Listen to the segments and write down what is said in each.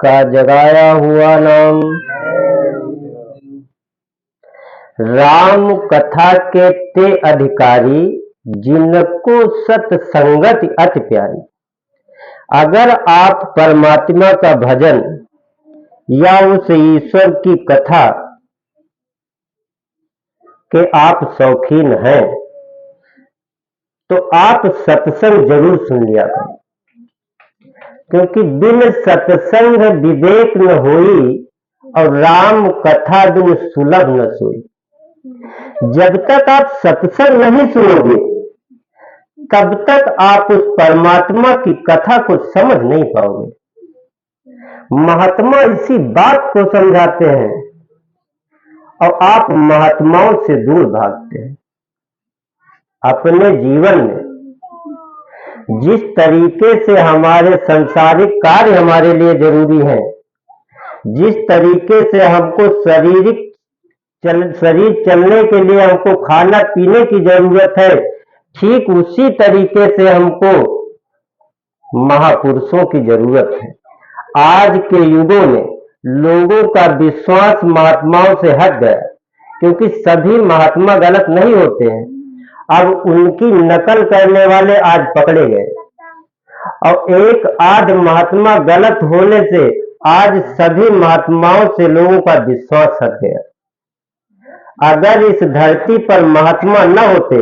का जगाया हुआ नाम। राम कथा के ते अधिकारी, जिनको सत्संगति अति प्यारी। अगर आप परमात्मा का भजन या उस ईश्वर की कथा के आप शौकीन हैं तो आप सत्संग जरूर सुन लिया करें, क्योंकि बिन सत्संग विवेक न होई और राम कथा बिन सुलभ न सोई। जब तक आप सत्संग नहीं सुनोगे तब तक आप उस परमात्मा की कथा को समझ नहीं पाओगे। महात्मा इसी बात को समझाते हैं और आप महात्माओं से दूर भागते हैं। अपने जीवन में जिस तरीके से हमारे सांसारिक कार्य हमारे लिए जरूरी है, जिस तरीके से हमको शरीर चलने के लिए हमको खाना पीने की जरूरत है, ठीक उसी तरीके से हमको महापुरुषों की जरूरत है। आज के युगों में लोगों का विश्वास महात्माओं से हट गया, क्योंकि सभी महात्मा गलत नहीं होते हैं। अब उनकी नकल करने वाले आज पकड़े गए और एक आध महात्मा गलत होने से आज सभी महात्माओं से लोगों का विश्वास हट गया। अगर इस धरती पर महात्मा न होते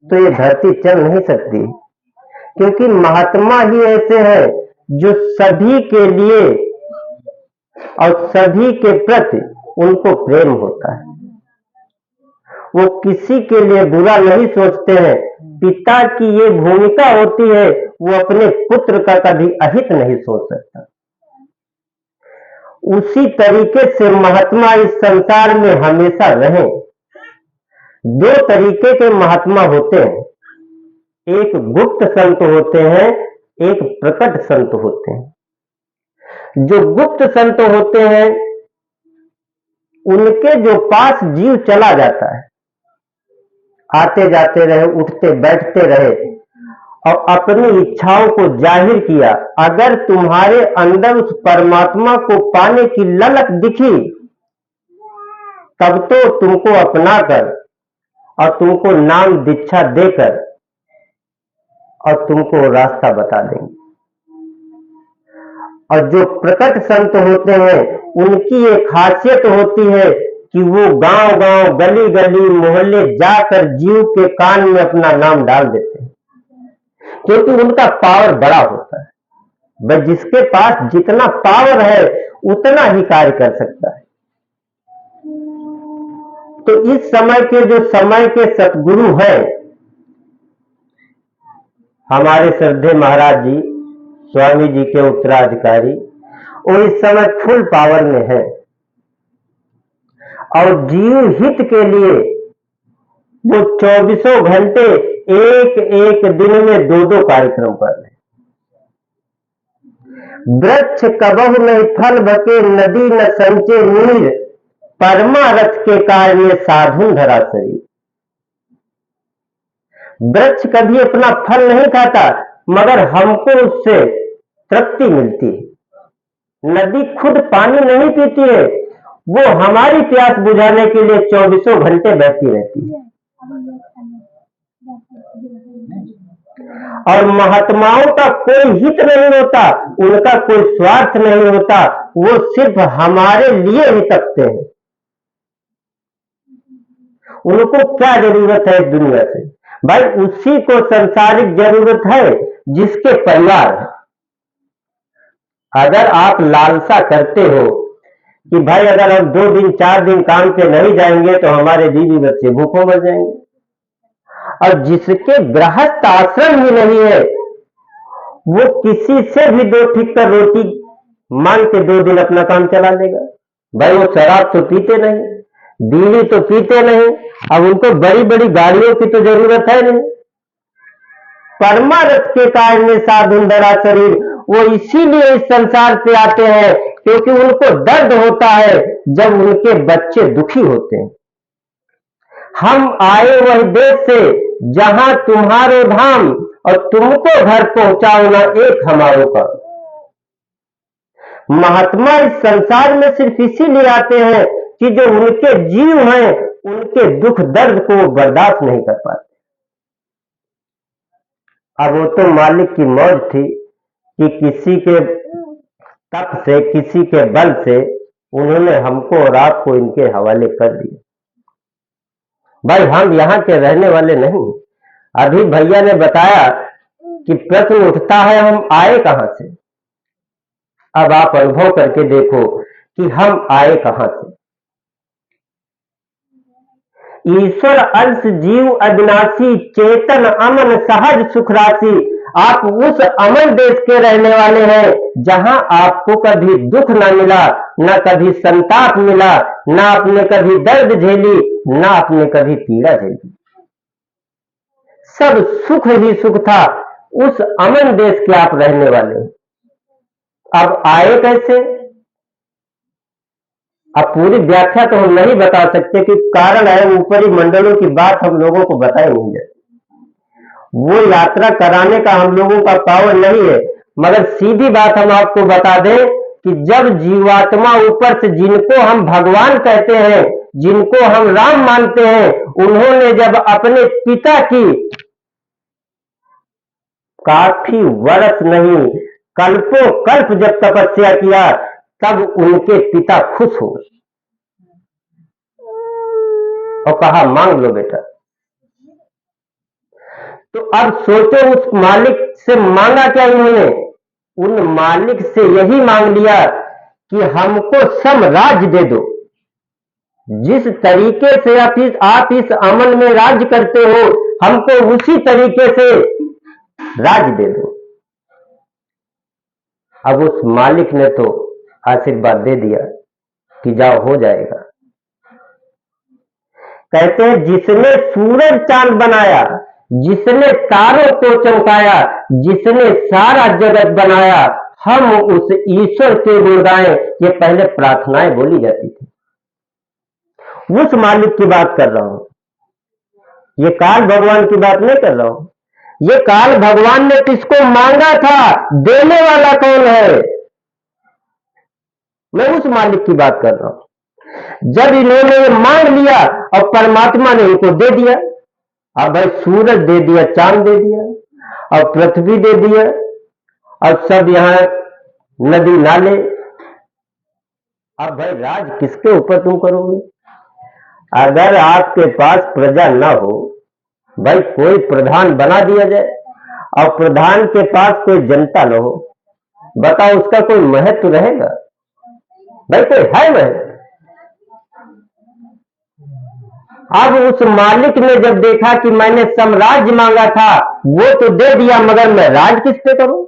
तो ये धरती चल नहीं सकती, क्योंकि महात्मा ही ऐसे हैं जो सभी के लिए और सभी के प्रति उनको प्रेम होता है। वो किसी के लिए बुरा नहीं सोचते हैं। पिता की ये भूमिका होती है, वो अपने पुत्र का कभी अहित नहीं सोच सकता। उसी तरीके से महात्मा इस संसार में हमेशा रहें। दो तरीके के महात्मा होते हैं, एक गुप्त संत होते हैं, एक प्रकट संत होते हैं। जो गुप्त संत होते हैं उनके जो पास जीव चला जाता है, आते जाते रहे, उठते बैठते रहे और अपनी इच्छाओं को जाहिर किया। अगर तुम्हारे अंदर उस परमात्मा को पाने की ललक दिखी तब तो तुमको अपनाकर और तुमको नाम दीक्षा देकर और तुमको रास्ता बता देंगे। और जो प्रकट संत होते हैं उनकी एक खासियत होती है कि वो गांव गांव गली गली मोहल्ले जाकर जीव के कान में अपना नाम डाल देते हैं, क्योंकि उनका पावर बड़ा होता है। बस जिसके पास जितना पावर है उतना ही कार्य कर सकता है। तो इस समय के जो समय के सतगुरु हैं, हमारे श्रद्धेय महाराज जी, स्वामी जी के उत्तराधिकारी, वो इस समय फुल पावर में है और जीव हित के लिए वो 24 घंटे एक एक दिन में 2-2 कार्यक्रम कर रहे हैं। वृक्ष कबहु नहीं फल बके, नदी न संचे नीर, परमारथ के कार्य साधु धरा शरीर। वृक्ष कभी अपना फल नहीं खाता, मगर हमको उससे तृप्ति मिलती है। नदी खुद पानी नहीं पीती है, वो हमारी प्यास बुझाने के लिए 24 घंटे बहती रहती है। और महात्माओं का कोई हित नहीं होता, उनका कोई स्वार्थ नहीं होता, वो सिर्फ हमारे लिए ही तकते हैं। उनको क्या जरूरत है इस दुनिया से? भाई उसी को सांसारिक जरूरत है जिसके परिवार है। अगर आप लालसा करते हो कि भाई अगर हम 2 दिन 4 दिन काम पे नहीं जाएंगे तो हमारे बीवी बच्चे भूखों मर जाएंगे, और जिसके गृहस्थ आश्रम ही नहीं है वो किसी से भी 2 ठीक कर रोटी मांग के 2 दिन अपना काम चला लेगा। भाई वो शराब तो पीते नहीं, बीड़ी तो पीते नहीं, अब उनको बड़ी बड़ी गाड़ियों की तो जरूरत है नहीं। परमारथ के कार्य साधु धरा शरीर, वो इसीलिए इस संसार पे आते हैं क्योंकि उनको दर्द होता है जब उनके बच्चे दुखी होते हैं। हम आए वह देश से जहां तुम्हारो धाम, और तुमको घर पहुंचाओ ना एक हमारो का। महात्मा इस संसार में सिर्फ इसीलिए आते हैं कि जो उनके जीव हैं उनके दुख दर्द को वो बर्दाश्त नहीं कर पाते। अब वो तो मालिक की मौज थी कि किसी के तप से, किसी के बल से उन्होंने हमको और आपको इनके हवाले कर दिया। भाई हम यहाँ के रहने वाले नहीं। अभी भैया ने बताया कि प्रश्न उठता है हम आए कहां से। अब आप अनुभव करके देखो कि हम आए कहां से। ईश्वर अंश जीव अविनाशी चेतन अमन सहज सुख राशि। आप उस अमन देश के रहने वाले हैं जहां आपको कभी दुख ना मिला, ना कभी संताप मिला, ना आपने कभी दर्द झेली, ना आपने कभी पीड़ा झेली। सब सुख ही सुख था। उस अमन देश के आप रहने वाले। अब आए कैसे? अब पूरी व्याख्या तो हम नहीं बता सकते कि कारण है ऊपरी मंडलों की बात हम लोगों को बताई नहीं जाती। वो यात्रा कराने का हम लोगों का पावर नहीं है। मगर सीधी बात हम आपको बता दें कि जब जीवात्मा ऊपर से, जिनको हम भगवान कहते हैं, जिनको हम राम मानते हैं, उन्होंने जब अपने पिता की काफी वर्ष नहीं कल्पों कल्प जब तपस्या किया, तब उनके पिता खुश हो और कहा मांग लो बेटा। तो अब सोचो उस मालिक से मांगा क्या इन्होंने? उन मालिक से यही मांग लिया कि हमको साम्राज्य दे दो। जिस तरीके से आप इस अमन में राज करते हो, हमको उसी तरीके से राज दे दो। अब उस मालिक ने तो आशीर्वाद दे दिया कि जाओ हो जाएगा। कहते हैं जिसने सूरज चांद बनाया, जिसने तारों को चमकाया, जिसने सारा जगत बनाया, हम उस ईश्वर के गुण गाएं। ये पहले प्रार्थनाएं बोली जाती थी। उस मालिक की बात कर रहा हूं, ये काल भगवान की बात नहीं कर रहा हूं। ये काल भगवान ने किसको मांगा था? देने वाला कौन है? मैं उस मालिक की बात कर रहा हूं। जब इन्होंने ये मांग लिया और परमात्मा ने इनको दे दिया। अब भाई सूरज दे दिया, चांद दे दिया और पृथ्वी दे दिया और सब यहां नदी नाले। अब भाई राज किसके ऊपर तुम करोगे? अगर आपके पास प्रजा ना हो, भाई कोई प्रधान बना दिया जाए और प्रधान के पास कोई जनता ना हो, बताओ उसका कोई महत्व रहेगा? भाई कोई है महत्व? अब उस मालिक ने जब देखा कि मैंने साम्राज्य मांगा था वो तो दे दिया, मगर मैं राज किस पे करूं?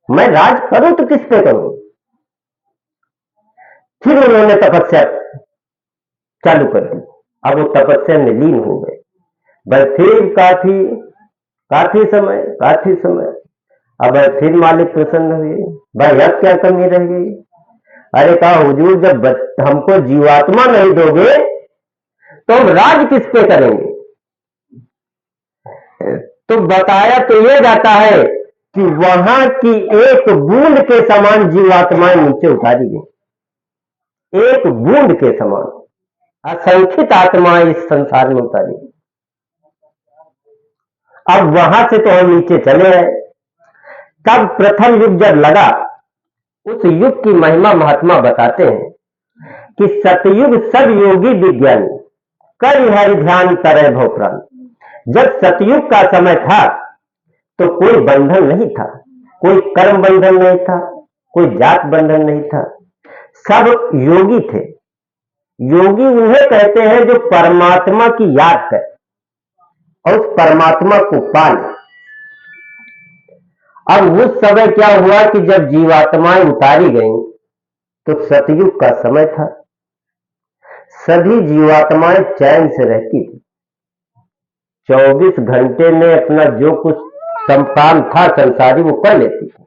मैं राज करूं तो किस पे करूं? फिर उन्होंने तपस्या चालू कर दी। अब वो तपस्या में लीन हो गए। भाई फिर काफी समय अब फिर मालिक प्रसन्न हुए। भाई अब क्या कमी रह गई? अरे कहा हुजूर जब हमको जीवात्मा नहीं दोगे तो हम राज किस पे करेंगे? तो बताया तो ये जाता है कि वहां की एक बूंद के समान जीवात्माएं नीचे उतारी गई। एक बूंद के समान असंख्यित आत्माएं इस संसार में उतारी। अब वहां से तो हम नीचे चले आए। तब प्रथम युग जब लगा, उस युग की महिमा महात्मा बताते हैं कि सतयुग सब योगी विज्ञानी कर हरि ध्यान करे भव प्राण। जब सतयुग का समय था तो कोई बंधन नहीं था, कोई कर्म बंधन नहीं था, कोई जात बंधन नहीं था, सब योगी थे। योगी उन्हें कहते हैं जो परमात्मा की याद करे और उस परमात्मा को पाले। अब उस समय क्या हुआ कि जब जीवात्माएं उतारी गईं तो सतयुग का समय था। सभी जीवात्माएं चैन से रहती थी। 24 घंटे में अपना जो कुछ काम था संसारी वो कर लेती थी।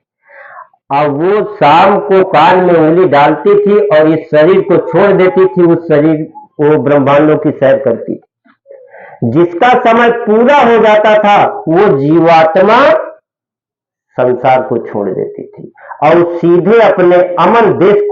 अब वो शाम को कान में उंगली डालती थी और इस शरीर को छोड़ देती थी। उस शरीर को ब्रह्मांडों की सैर करती थी। जिसका समय पूरा हो जाता था वो जीवात्मा संसार को छोड़ देती थी और सीधे अपने अमन देश